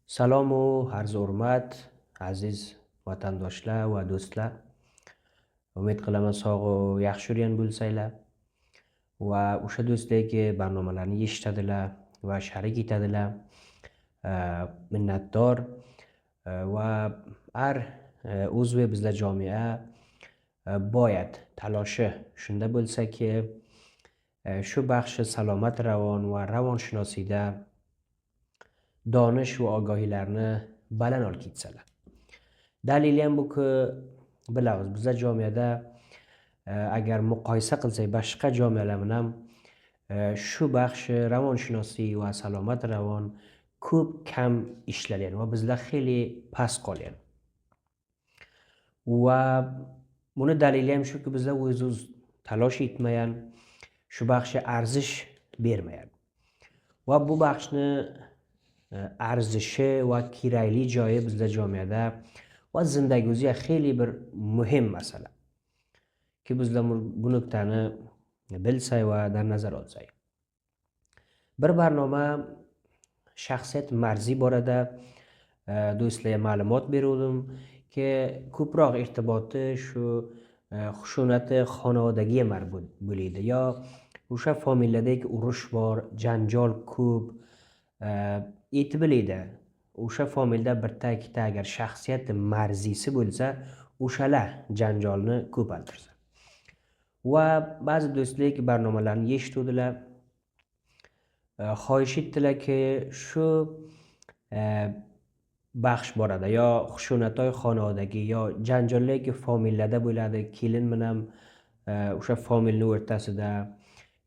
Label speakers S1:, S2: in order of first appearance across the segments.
S1: Salom u arz hurmat aziz vatandoshlar va do'stlar. Umid qilaman sog' u yaxshi yurgan bo'lsanglar va o'sha do'stlarki barnomalarni eshitadilar va sharik etadilar. Minnatdor va har uzvi bizlar jamia boyat taloshi shunda bo'lsaki shu baxshi salomat ravon va ravonshunosiyda donish va ogohiylarni baland olib ketsalar. Dalili ham buki bilamiz bizlar jamiyada agar muqoyisa qilsak boshqa jamiyalar bilan shu baxshi ravonshunoslik va salomat ravon ko'p kam ishlangan va bizlar xeli past qolgan. Va buni dalili ham shuki bizlar o'z talosh etmagan, shu baxshi arzish bermagan. Va bu baxshni arzishi va kerakli joyi bizlar jamiyada va zindagi o'ziga xeli bir muhim masala. Ki bizlar bu nuqtani bilsak va dar nazar olsak. Bir barnoma shaxsiyat marzi borada do'stlarga ma'lumot berdim ki ko'proq irtiboti shu xushunati xonavadaga marbut bo'ladi. Yo o'sha familiyadagi urush bor, janjal ko'p, aytib biladi. O'sha familiyada bitta ikkita agar shaxsiyat marzisi bo'lsa, o'shalar janjalni ko'paytirsa. Va ba'zi do'stlik barnomalarni eshitdilar. Xohish etdilarki, shu baxsh borada yo xushunatoy xonavadagi yo janjallaki familiyada bo'ladi, kelin bilan o'sha familiya o'rtasida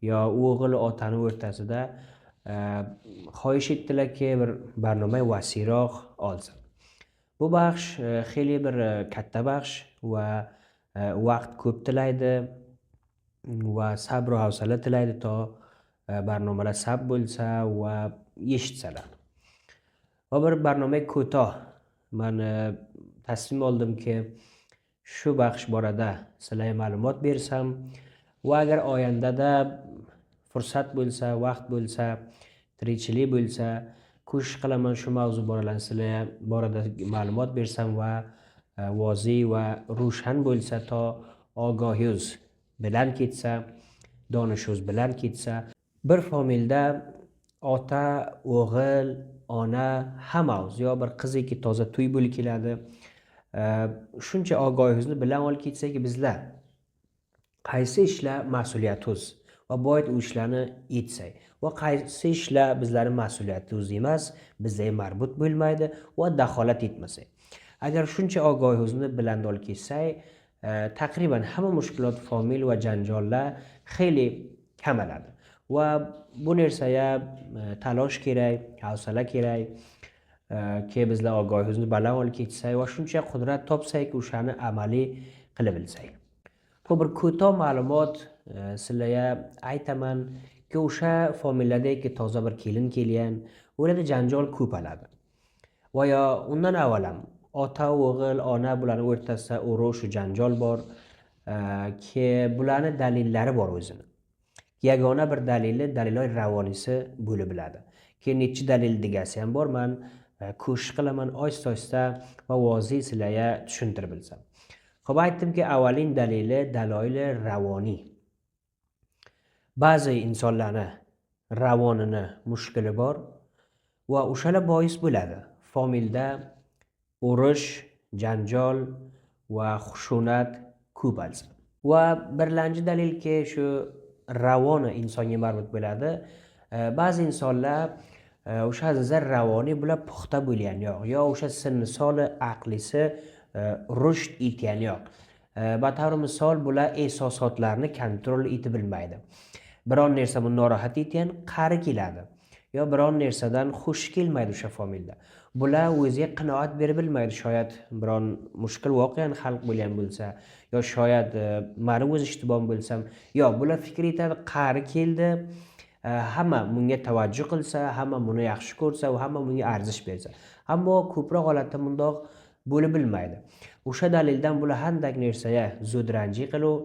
S1: yo o'g'il otani o'rtasida xohish etdilarki, bir barnoma vasiyroq olsin. Bu baxsh xeli bir katta baxsh va vaqt ko'p tilaydi va sabr va havsala tilaydi to barnomalar sab bo'lsa va eshitsalar. Va bir barnoma ko'toh men taslim oldimki, shu baxsh borada sizlarga ma'lumot bersam va agar oyandada fursat bo'lsa, vaqt bo'lsa, tirikchilik bo'lsa, ko'shish qilaman shu mavzu borada ma'lumot bersam va voziy va ro'shan bo'lsa to ogohiyuz bilan ketsa, donishuz bilan ketsa, bir familiyada ota, o'g'il, ona hammamiz yo bir qiziki toza to'y bo'lib keladi. Shuncha ogohiyuzni bilan olib ketsaki bizlar qaysi ishlar mas'uliyatimiz va boyat u ishlarni etsak va qaysi ishlar bizlarning mas'uliyatimiz emas, bizlarga marbut bo'lmaydi va daholat etmasak. Agar shuncha ogohiyuzni bilan olib ketsak, taqriban hamma mushkulot, familiya va janjallar xeli kamaladi. Va bu narsaga talosh kerak, havsala kerak ki bizlar ogohiyuzni baland olib ketsak va shuncha qudrat topsak, o'shani amaliy qilib bilsak. Bu bir ko'toh ma'lumot sizlarga aytaman ki o'sha familiyadagi toza bir kelin kelgan, o'rada janjal ko'paladi. Va yo undan avval ham ota, o'g'il, ona bularning o'rtasida urush, janjal bor ki bularning dalillari bor o'zini. Yagona bir daliloy ravonisi bo'lib biladi. Keyin necha dalil degasi ham bor. Men ko'shish qilaman oysta-oysta va voziy sizlarga tushuntirib bilsam. Xo'p, aytdimki, avvalin daloili ravoni. Ba'zi insonlarning ravonini mushkuli bor va o'shalar bois bo'ladi. Familiyada urush, janjal va xushunat ko'paysa. Va birinchi dalilki shu ravoni insonga marbut bo'ladi. Ba'zi insonlar o'sha azizlar ravoni bular puxta bo'lgan yo'q, yo o'sha sinni soli aqlisi rushd etgan yo'q. Batavri misol bular ehsosotlarni kontrol etib bilmaydi. Biron narsa buni norohat etgan qari keladi. Yo biron narsadan xush kelmaydi o'sha familiyada. Bular o'ziga qanoat berib bilmaydi. Shoyat biron mushkul voqean hal bo'lgan bo'lsa, yo shoyat meni o'z ishtibom bo'lsam, yo bular fikr etadi, qari keldi, hamma bunga tavajjuh qilsa, hamma buni yaxshi ko'rsa va hamma bunga arzish bersa. Ammo ko'proq holatda bundoq bo'lib bilmaydi. O'sha dalildan bular handak narsaga zo'dranji qilib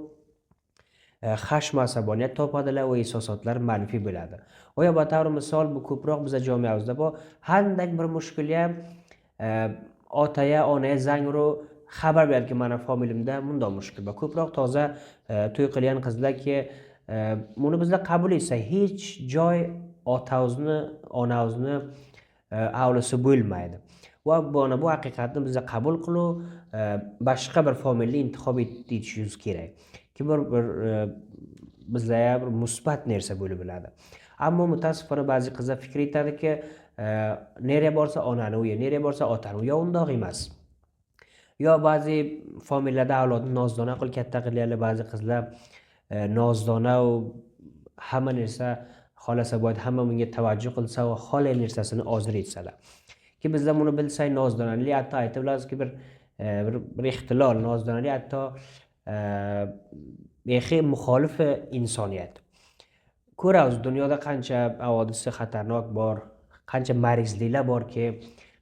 S1: xashmu asaboniyat topadilar va ehsosotlar manfiy bo'ladi. Va yo batavri misol bu ko'proq bizning jamiyamizda bor. Qanday bir mushkul ham otaya, onaga zang urib xabar berki, mana familiyamda bunday mushkul bor. Ko'proq toza to'y qilgan qizlarki, buni bizlar qabul etsak, hech joy otamizni, onamizni avlisi bo'lmaydi. Va bu haqiqatni bizlar qabul qilib, boshqa bir familiyani intihob etishimiz kerak. Ki bir bizlarga bir musbat narsa bo'lib biladi. Ammo mutassifona ba'zi qizlar fikr etadiki, nerga borsa onani uyi, nerga borsa otani uyi, undoq emas. Yo ba'zi familiyada avlodni nozdona qilib katta qilganlar, ba'zi qizlar nozdona u hamma narsa xolasa bo'ladi, hamma bunga tavajjuh qilsa va xohlagan narsasini ozir etsalar. Ki bizlar buni bilsak, nozdonalik hatto aytib bilamizki, bir ixtilol, nozdonalik hatto muxolif insoniyat. Ko'ramiz dunyoda qancha havodisi xatarnok bor, qancha marizliklar borki,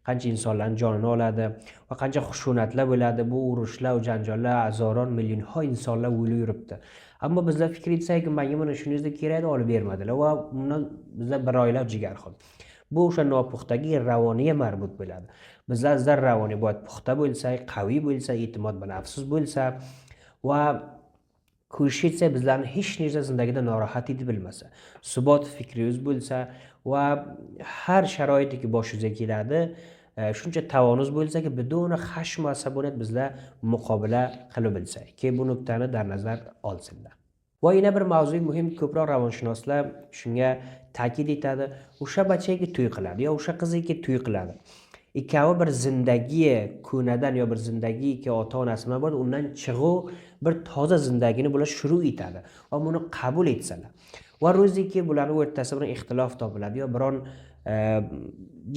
S1: qancha insonlarning jonini oladi va qancha xushunatlar bo'ladi. Bu urushlar, janjollar, azoron millionha insonlar o'lib yuribdi. Ammo bizlar fikr etsak, menga mana shuningizda kerakni olib bermadilar va bundan bizlar bir oylab jigarxon. Bu o'sha nopuxtagi ravoniga marbut bo'ladi. Bizlar ravoni bo'd puxta bo'lsak, qaviy bo'lsak, e'timod bilan afsus bo'lsa va ko'rishsa bizlarni hech narsa zindagida norohat etib bilmasa, subot fikringiz bo'lsa va har sharoitdagi boshingizga keladi, shuncha tavonuz bo'lsa-ki, biduni xashmu asaboniyat bizlar muqobala qilib bilsak, ki bu nuqtani dar nazar olsinlar. Va yana bir mavzu muhim, ko'proq ravonshunoslar shunga ta'kid etadi. O'sha bachaga to'y qiladi yo o'sha qizga to'y qiladi. Ikkovi bir zindagi ko'nadan yo bir zindagi ota-onasi bilan bor, undan chiqib bir toza zindagini bular shuru etadi va buni qabul etsalar. Va ro'ziki bularning o'rtasida bir ixtilof topiladi yo biron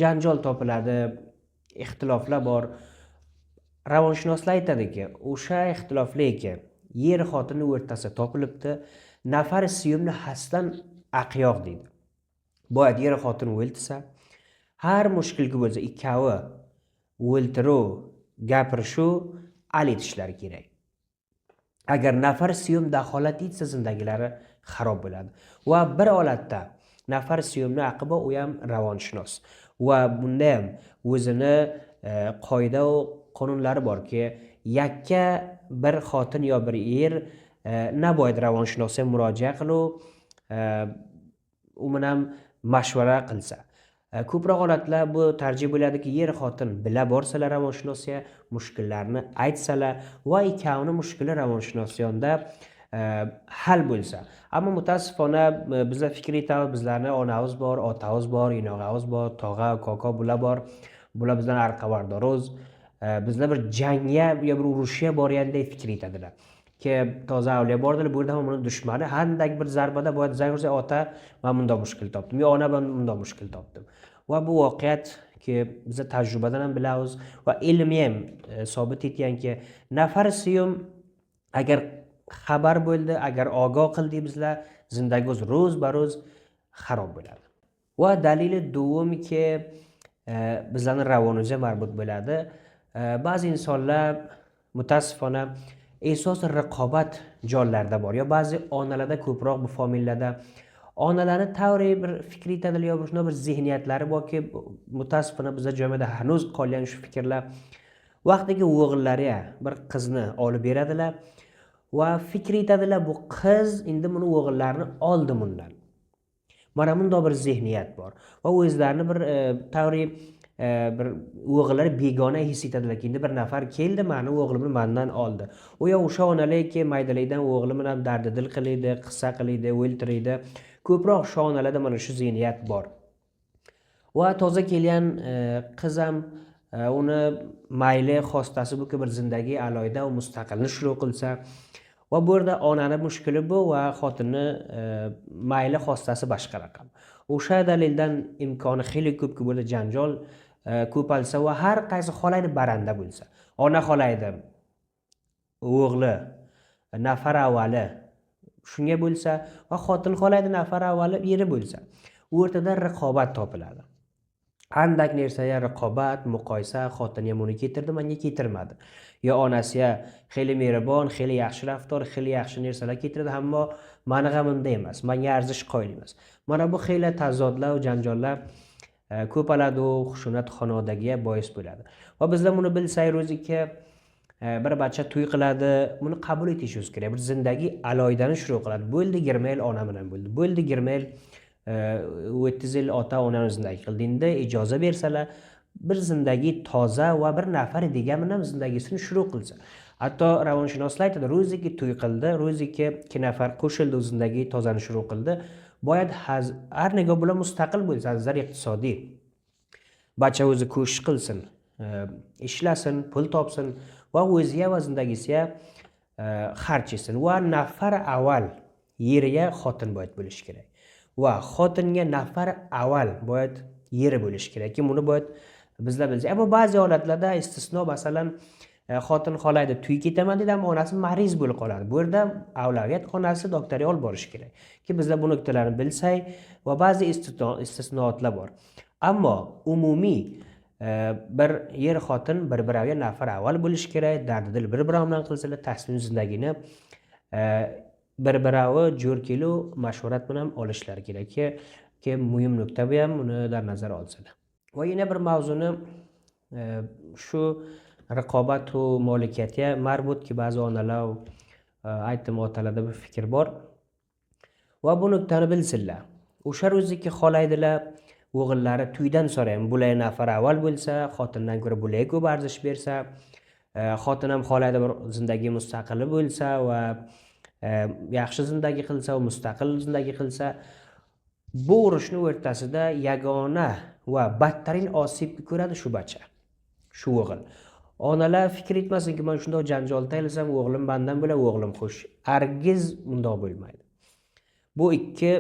S1: janjal topiladi, ixtiloflar bor. Ravonshunoslar aytadiki, o'sha ixtiloflarga yer xotini o'rtasida topilibdi, nafar suyumni hasdan aqyoq deydi. Boyat yer xotini o'ltirsa, har mushkilga bo'lsa ikkovi o'ltiruv, gapirishuv hal etishlari kerak. Agar nafar suyum daholat etsa zindagilari xarob bo'ladi. Va bir holatda nafar suyumni aqiba u ham ravonshunos. Va bunda ham o'zini qoida va qonunlari borki, yakka bir xotin yo bir er naboyat ravonshunosga murojaat qilib, u bilan mashvara qilsa. Ko'proq holatlar bu tarjih bo'ladiki, yer xotin bila borsalar ravonshunosga, mushkullarni aytsalar va ikkovini mushkuli ravonshunos yonida hal bo'lsa. Ammo mutassifona bizlar fikr etamiz, bizlarning onamiz bor, otamiz bor, inog'amiz bor, tog'a, kaka bular bor. Bular bizdan arqavardoroz. Bizlar bir jangga yo bir urushga borgandek fikr etadilar. Ki toza avliyo bordilar, bu yerda ham uni dushmani qanday bir zarbada bo'yat zang ursa, ota men bunday mushkil topdim, yo ona men bunday mushkil topdim. Va bu voqeat ki biz tajribadan ham bilamiz va ilmiy ham sobit etganki, nafar suyum agar xabar bo'ldi, agar ogoh qildik bizlar, zindagimiz ro'z-baro'z xarob bo'ladi. Va dalili dovimki bizlarning ravonimizga marbut bo'ladi. Ba'zi insonlar mutassifona esos raqobat jonlarda bor. Yo ba'zi onalarda ko'proq bu familiyada onalarni tavriy bir fikr etadilar yo shunday bir zehniyatlari borki, mutassifona bizlar jamiyatda hanuz qolgan shu fikrlar. Vaqtdagi o'g'illari bir qizni olib beradilar va fikr etadilar, bu qiz endi buni o'g'illarini oldi bundan. Mana bunday bir zehniyat bor va o'zlarini bir tavriy bir o'g'illari begona his etadilar. Endi bir nafar keldi, meni o'g'limni mendan oldi. U yo o'sha onalarki maydalikdan o'g'li bilan dardidil qiladi, qissa qiladi, o'ltiradi. Ko'proq shu onalarda mana shu zehniyat bor. Va toza kelgan qiz ham uni mayli xostasi bu bir zindagi aloyda va mustaqilni shuru qilsa va bu yerda onani mushkuli bu va xotinni mayli xostasi boshqa raqam. O'sha dalildan imkoni xili ko'p bo'lsa janjal ko'palsa va har qaysi xolaydi baranda bo'lsa. Ona xolaydi o'g'li nafar avvali shunga bo'lsa va xotin xolaydi nafar avvali eri bo'lsa. U o'rtada raqobat topiladi. andak narsaga raqobat, muqoyisa xotin ham uni keltirdi, menga keltirmadi. Yo onasiga xeyli mehribon, xeyli yaxshi raftor, xeyli yaxshi narsalar keltirdi, ammo mani g'amimda emas, menga arzish qoyil emas. Mana bu xeyli tazodlar va janjollar ko'paladi u xushunat xonadagiga bois bo'ladi. Va bizlar buni bilsak, ro'ziki bir bacha to'y qiladi, buni qabul etishimiz kerak. Bir zindagi aloydani shuru qiladi. Bo'ldi 20 yil ona bilan bo'ldi. Bo'ldi 20 yil 30 yil ota onani zindagi qildi. Endi ijoza bersalar, bir zindagi toza va bir nafar degan bilan zindagisini shuru qilsa. Hatto ravonshunoslar aytadi, ro'ziki to'y qildi, ro'ziki 2 nafar qo'shildi, zindagi tozani shuru qildi. Boyad har nega bilan mustaqil bo'lsa, nazar iqtisodiy. Bacha o'zi ko'sh qilsin, ishlasin, pul topsin va o'ziga va zindagisiga xarj etsin. Va nafar avval yeriga xotin boyat bo'lishi kerak. Va xotinga nafar avval boyat yeri bo'lishi kerak. Buni boyat bizlar bilsak. Ammo ba'zi holatlarda istisno, masalan, xotin xohlaydi to'y ketaman dedi, ammo onasi mariz bo'lib qoladi. Bu yerda avlaviyat onasi doktorga olib borish kerak. Bizlar bu nuqtalarni bilsak va ba'zi istisnolar bor. Ammo umumiy bir yer xotin bir-biriga nafar avval bo'lishi kerak. Dardidil bir-biri bilan qilsalar, tasmin zindagini bir-biravi jo'r kelu mashvarat bilan olishlari kerak. Muhim nuqta bu ham, uni dar nazar olsinlar. Va yana bir mavzuni shu raqobat va molikiyatga marbutki, ba'zi onalar aytdim, otalarda bir fikr bor. Va bu nuqtani bilsinlar. O'sha ro'ziki xohlaydilar, o'g'illari to'ydan so'rayman, bulay nafar avval bo'lsa, xotindan ko'ra bulay ko'p arzish bersa, xotin ham xohlaydi bir zindagi mustaqili bo'lsa va yaxshi zindagi qilsa va mustaqil zindagi qilsa, bu urushning o'rtasida yagona va badtarin osibni ko'radi shu bacha, shu o'g'il. Onalar fikr etmasinki, men shunday janjolda aylasam, o'g'lim bandan bilan o'g'lim xush. Hargiz bunday bo'lmaydi. Bu ikki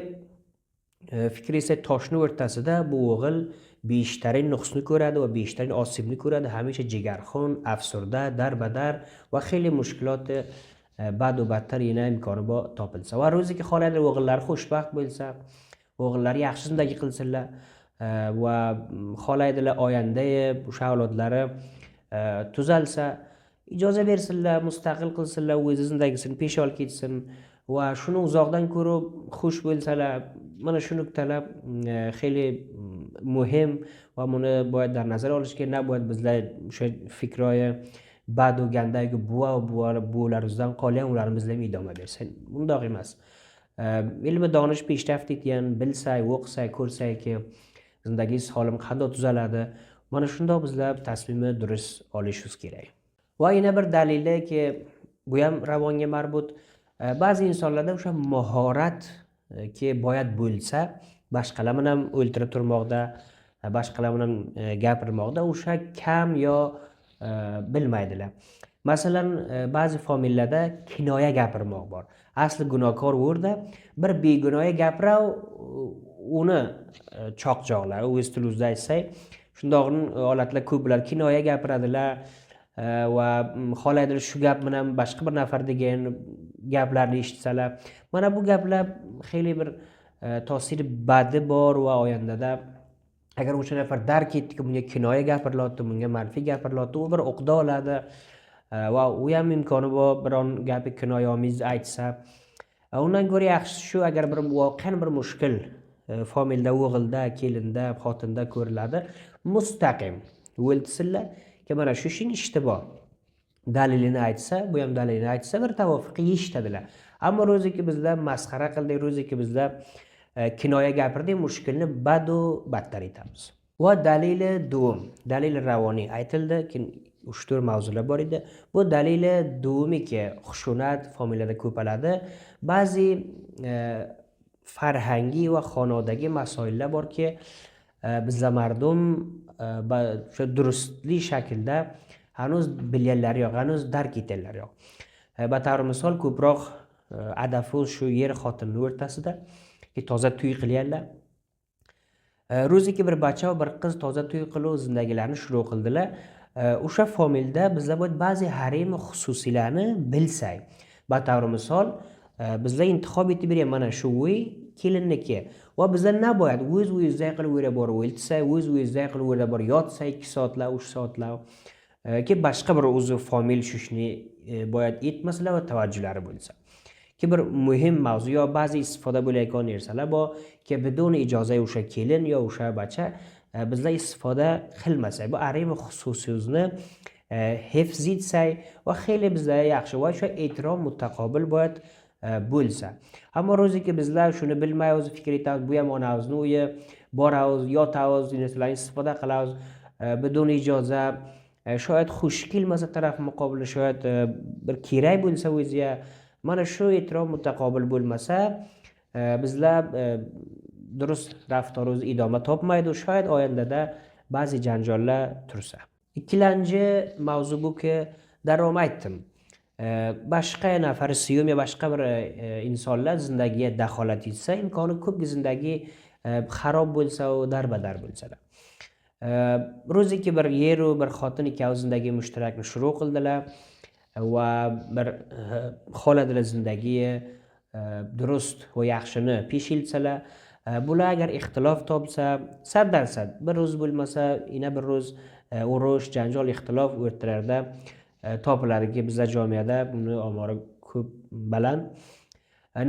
S1: fikr esa toshning o'rtasida bu o'g'il beshtarin nuqsni ko'radi va beshtarin osibni ko'radi. Hamisha jigarxon, afsurda, darbadar va xeyli mushkulot bad va battar yana imkoni bor topilsa. Va ro'ziki xohlaydi o'g'illari xushbaxt bo'lsa, o'g'illari yaxshi zindagi qilsinlar va xohlaydilar oyanda o'sha avlodlari tuzalsa, ijoza bersinlar, mustaqil qilsinlar, o'z zindagisini pesh olib ketsin va shuni uzoqdan ko'rib xush bo'lsalar, mana shu nuqtalar xeyli muhim va buni boyad dar nazar olish kerak. Navoid bizlar o'sha fikroyi bad va gandagi buvalardan qolgan, ularni bizlar idoma bersa. Bundoq emas. Ilmi donish peshraft etgan, bilsak, o'qisak, ko'rsakki, zindagi holim qanday tuzaladi. Mana shundoq bizlar tasmimni durust olishimiz kerak. Va yana bir dalilki, bu ham ravonga marbut. Ba'zi insonlarda o'sha mahorat ki boyat bo'lsa, boshqalar bilan o'ltirib turmoqda, boshqalar bilan gapirmoqda o'sha kam yo bilmaydilar. Masalan, ba'zi familiyada kinoya gapirmoq bor. Asli gunohkor o'rda bir begunoya gapirib, uni choqchoqlar, o'z tilingizda aytsak, shundoq holatlar ko'plar kinoya gapiradilar va xohlaydilar shu gap bilan boshqa bir nafar degan gaplarni eshitsalar. Mana bu gaplar xeyli bir ta'siri badi bor va oyandada agar o'sha nafar dark etdiki, bunga kinoya gapirilyapti, bunga manfiy gapirilyapti, u bir o'qda oladi va u ham imkoni bor biron gapi kinoyomiz aytsa. Undan ko'ra yaxshi shu, agar bir voqean bir mushkil familiyada, o'g'ilda, kelinda, xotinda ko'riladi, mustaqim o'ltisinlar ki mana shu ishning ishti bor. Dalilini aytsa, bu ham dalilini aytsa, bir tavofiqi eshitadilar. Ammo ro'ziki bizlar masxara qildik, ro'ziki bizlar kinoya gapirdik, mushkulni badu battar etamiz. Va dalili duvum, dalili ravoniy aytildi, 3-4 mavzular bor edi. Bu dalili duvumiki xushunat familiyada ko'paladi. Ba'zi farhangiy va xonadagi masoillar borki, bizlar mardum shu durustli shaklda hanuz bilganlari yo'q, hanuz dark etanlari yo'q. Batavr misol ko'proq adafu shu yer xotinning o'rtasida ki toza to'y qilganlar. Ro'ziki bir bacha va bir qiz toza to'y qilib zindagilarni shuru qildilar. O'sha familiyada bizlar ba'zi harim xususiylarni bilsak. Batavr misol bizlar intihob etib bergan mana shu uy kelinniki. Va bizlar naboyat o'z-o'zingizdan qilib o'ylab borib o'ltsa, o'z-o'zingizdan qilib o'ylab borib yotsa 2 soatlar, 3 soatlar ki boshqa bir o'zi famil shushni boyat etmasalar va tavajjuhlari bo'lsa. Ki bir muhim mavzu yo ba'zi istifoda bo'layotgan narsalar bor ki bidun ijoza o'sha kelin yo o'sha bacha bizlar istifoda qilmasak, bu arima xususiyatni hifz etsak va xeyli bizlar yaxshi va shu e'tirof mutaqobil boyat bo'lsa. Ammo ro'ziki bizlar shuni bilmaymiz, fikr etamiz, bu ham onamizni uyi, boramiz, yotamiz, narsalarni istifoda qilamiz bidun ijoza. Shoyat xush kelmasa taraf muqobili shoyat bir kerak bo'lsa o'ziga, mana shu e'tirof mutaqobil bo'lmasa bizlar durust raftor o'zi idoma topmaydi. Shoyat oyandada ba'zi janjollar tursa. Ikkinchi mavzu buki darom aytdim. Boshqa nafar siyum yo boshqa bir insonlar zindagiga daxolat etsa, imkoni ko'p zindagi xarob bo'lsa va darbadar bo'lsalar. Ro'ziki bir yer u bir xotin ikkovi zindagi mushtarakni shuru qildilar va bir xoladilar zindagi durust va yaxshini pesh ilsalar, bular agar ixtilof topsa, 100% bir ro'z bo'lmasa, yana bir ro'z urush, janjol, ixtilof o'rtalarida topiladiki, bizlar jamiyatda buni omori ko'p baland.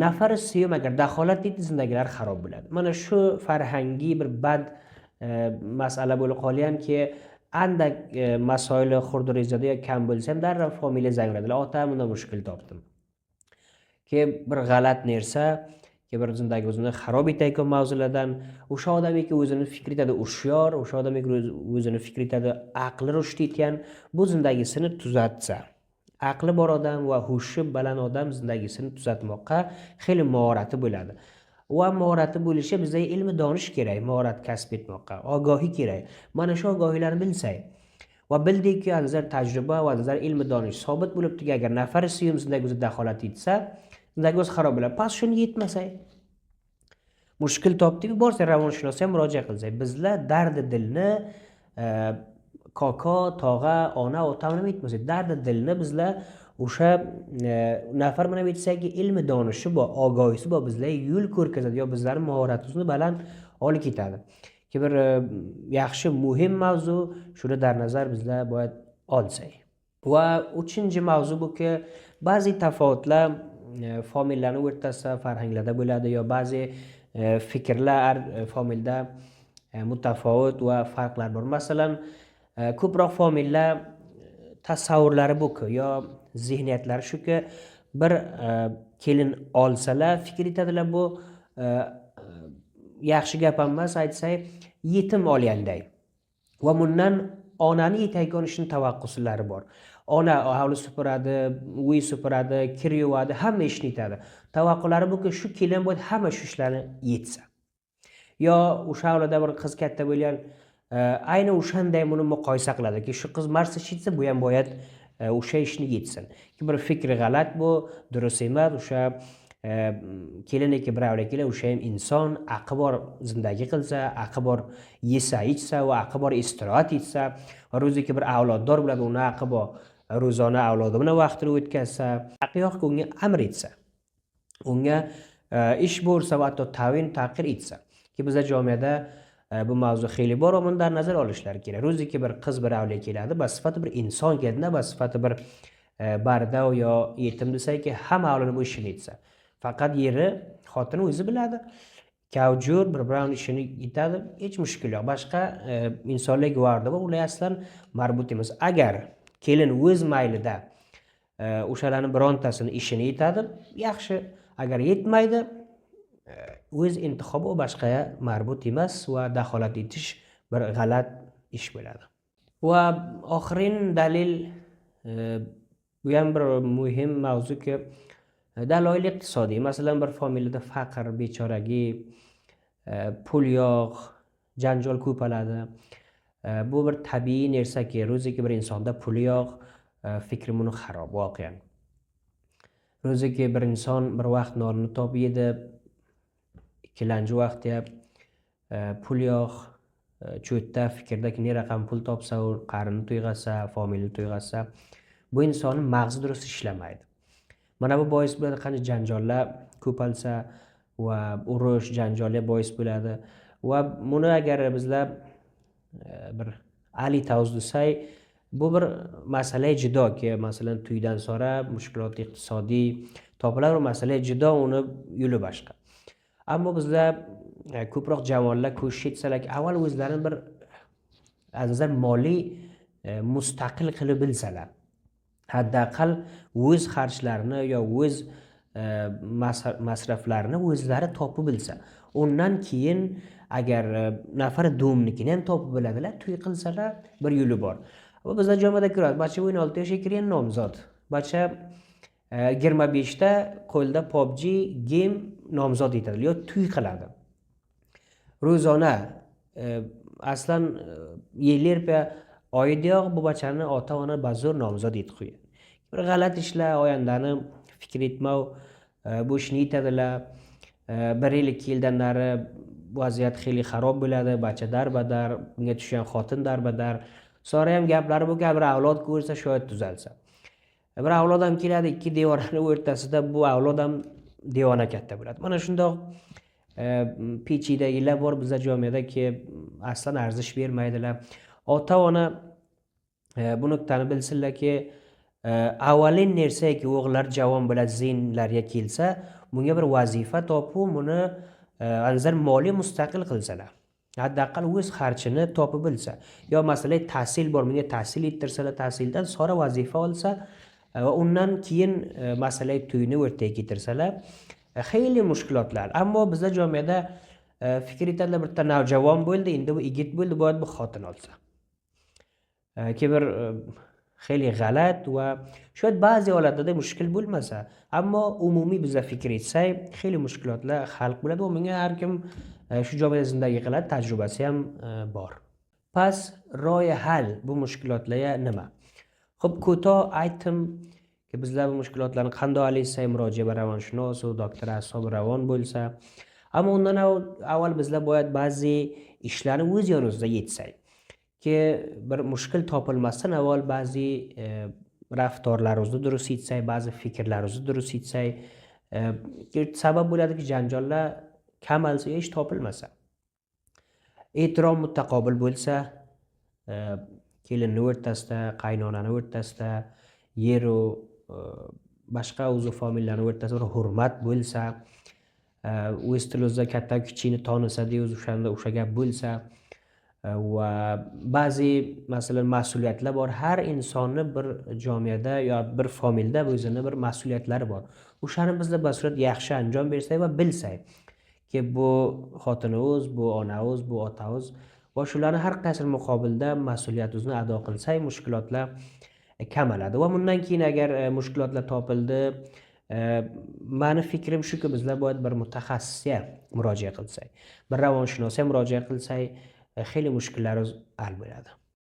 S1: Nafar siyum agar daxolat etsa, zindagilar xarob bo'ladi. Mana shu farhangiy bir bad masala bo'lib qolganki, andak masoili xurdirezada yo kam bo'lsa ham darrov familiya zangladilar. Ota bunda mushkil topdim. Ki bir g'alat narsa, ki bir zindagi o'zini xarob etayotgan mavzulardan o'sha odamki o'zini fikr etadi hushyor, o'sha odamki o'zini fikr etadi aqli rushd etgan, bu zindagisini tuzatsa, aqli bor odam va hushi baland odam zindagisini tuzatmoqqa xeyli mahorati bo'ladi. Va mahorati bo'lishi bizga ilmi donish kerak, mahorat kasb etmoqqa, ogohi kerak. Mana shu ogohlarni bilsak va bildikki, azar tajriba va azar ilmi donish sobit bo'lib turgan agar nafar siyum zindagi o'zi daxolat etsa, zindagi o'zi xarob bo'ladi. Pas shuni yetmasak, mushkil topdik, borsa ravonshunos ham murojaat qilsak, bizlar dardi dilni koko, tog'a, ona, ota bilan aytmasak, dardi dilni bizlar o'sha nafar bilan aytsakki, ilmi donishi bor, ogohisi bor, bizlar yo'l ko'rkazadi yo bizlarning mahoratimizni baland olib ketadi. Ki bir yaxshi muhim mavzu, shuni dar nazar bizlar boyat olsak. Va uchinchi mavzu buki ba'zi tafovutlar familyalarning o'rtasida, farhanglarda bo'ladi yo ba'zi fikrlar familda mutafovut va farqlar bor. Masalan, ko'proq familyalar tasavvurlari buki yo zehniyatlari shuki, bir kelin olsalar fikr etadilar, bu yaxshi gap emas, aytsak yetim olganday. Va bundan onani yetayotgan ishni tavaqquslari bor. Ona hovli supuradi, uy supuradi, kir yuvadi, hamma ishni etadi. Tavaqqulari buki shu kelin bo'lib hamma shu ishlarni yetsa. Yo o'sha hovlida bir qiz katta bo'lgan, ayni o'shanday buni muqoyisa qiladiki, shu qiz marsa ishitsa, bu ham boyat o'sha ishni yetsin. Ki bir fikri g'alat, bu durust emas. O'sha keliniki birovlar kelar, o'sha ham inson, aqli bor zindagi qilsa, aqli bor yesa, ichsa va aqli bor istirohat etsa, va ro'ziki bir avloddor bo'ladi, uni aqli bor ro'zona avlodi bilan vaqtini o'tkazsa, aqli yo'q unga amr etsa, unga ish bo'lsa va hatto tavin taqir etsa. Ki bizlar jamiyatda bu mavzu xeyli bor va bundan nazar olishlari kerak. Ro'ziki bir qiz birovlar keladi, bas sifati bir inson keladi, bas sifati bir barda yo yetim desaki, hamma avloni bu ishini etsa. Faqat yeri xotini o'zi biladi. Kavjur bir-birini ishini etadi, hech mushkul yo'q. Boshqa insonlik vardi va ular aslan marbut emas. Agar kelin o'z maylida o'shalarning birontasini ishini etadi, yaxshi. Agar yetmaydi, o'z intihobi va boshqaga marbut emas va daxolat etish bir g'alat ish bo'ladi. Va oxirin dalil, bu ham bir muhim mavzuki, daloil iqtisodiy. Masalan, bir familiyada faqir, bechoragi, pul yo'q, janjal ko'paladi. Bu bir tabiiy narsaki, ro'ziki bir insonda puli yo'q, fikri buni xarob voqean. Ro'ziki bir inson bir vaqt nonini topib yedi, ikkinchi vaqtda pul yo'q, cho'tda fikrda ne raqam pul topsa, u qarini to'yg'asa, familiyani to'yg'asa, bu insonning mag'zi durust ishlamaydi. Mana bu bois bilan qancha janjollar ko'palsa, va urush janjolga bois bo'ladi. Va buni agar bizlar bir ali tavz desak, bu bir masala jidoki, masalan to'ydan so'rab mushkulot iqtisodiy topilar, va masala jido uni yo'li boshqa. Ammo bizlar ko'proq javoonlar ko'chish etsalar, avval o'zlarini bir azizlar moliy mustaqil qilib bilsalar, haddaqal o'z xarjlarini yo o'z masraflarini o'zlari topib bilsa, undan keyin agar nafar do'mnikini ham topib biladilar, to'y qilsalar bir yo'li bor. Va bizlar jomada ko'ramiz, bacha 16 yoshga kirgan nomzod, bacha 25 da qo'lda PUBG game nomzod etadi yo to'y qiladi. Ro'zona aslan yillarpa oydayoq bu bachani ota-ona bazur nomzod etib qo'ygan. Bir g'alati ishlar, oyandani fikr etmau bu ishni etadilar. 1-2 yildan nari vaziyat xeyli xarob bo'ladi, bacha darbadar, bunga tushgan xotin darbadar. Sonra ham gaplari bu bir avlod ko'rsa shoyat tuzalsa. Bir avlod ham keladi, ikki devorning o'rtasida bu avlod ham devona katta bo'ladi. Mana shundoq pechidagilar bor bizlar jomiyadaki aslan arzish bermaydilar. Ota-ona bu nuqtani bilsinlarki, avvalin nersaki o'g'illar javon bo'ladi, zinlarga kelsa, bunga bir vazifa topib, buni anzar moliy mustaqil qilsalar, haddaqal o'z xarchini topib bilsa, yo masalan tahsil bor, bunga tahsil ettirsalar, tahsildan sonra vazifa olsa va undan keyin masala to'yni o'rtaga keltirsalar, xeyli mushkulotlar. Ammo bizlar jomiyada fikr etadilar, bitta navjavon bo'ldi, endi bu yigit bo'ldi, bu xotin olsa. Ki bir xeyli g'alat va shoyat ba'zi holatlarda mushkul bo'lmasa, ammo umumiy bizlar fikr etsak, xeyli mushkulotlar hal bo'ladi va bunga har kim shu jomiyada zindagi qiladi, tajribasi ham bor. Pas ro'ya hal bu mushkulotlarga nima? Xo'p, ko'toq aytdimki, bizlar bu mushkulotlarni qanday hal etsak, murojaat va ravonshunos va doktor Asob Ravon bo'lsa, ammo undan avval bizlar boyat ba'zi ishlarni o'z yonimizda yetsak. Ki bir mushkil topilmasdan avval ba'zi raftorlarimizni durust etsak, ba'zi fikrlarimizni durust etsak, sabab bo'ladiki, janjollar kamalsa, ish topilmasa. Ehtirom muttaqobil bo'lsa, kelinning o'rtasida, qaynonani o'rtasida, yeru boshqa o'zi familiyaning o'rtasida hurmat bo'lsa, o'z tilida katta kichikni tanisa, o'sha gap bo'lsa, va ba'zi masalan mas'uliyatlar bor. Har insonni bir jomiyada yo bir familiyada o'zining bir mas'uliyatlari bor. O'shani bizlar mas'uliyat yaxshi anjom bersak va bilsak ki bu xotinimiz, bu onamiz, bu otamiz va shularni har qaysi muqobilda mas'uliyatimizni ado qilsak, mushkulotlar kamaladi. Va bundan keyin agar mushkulotlar topildi, meni fikrim shuki, bizlar boyat bir mutaxassisga murojaat qilsak, bir ravonshunosga murojaat qilsak, xeyli mushkullarimiz hal bo'ladi.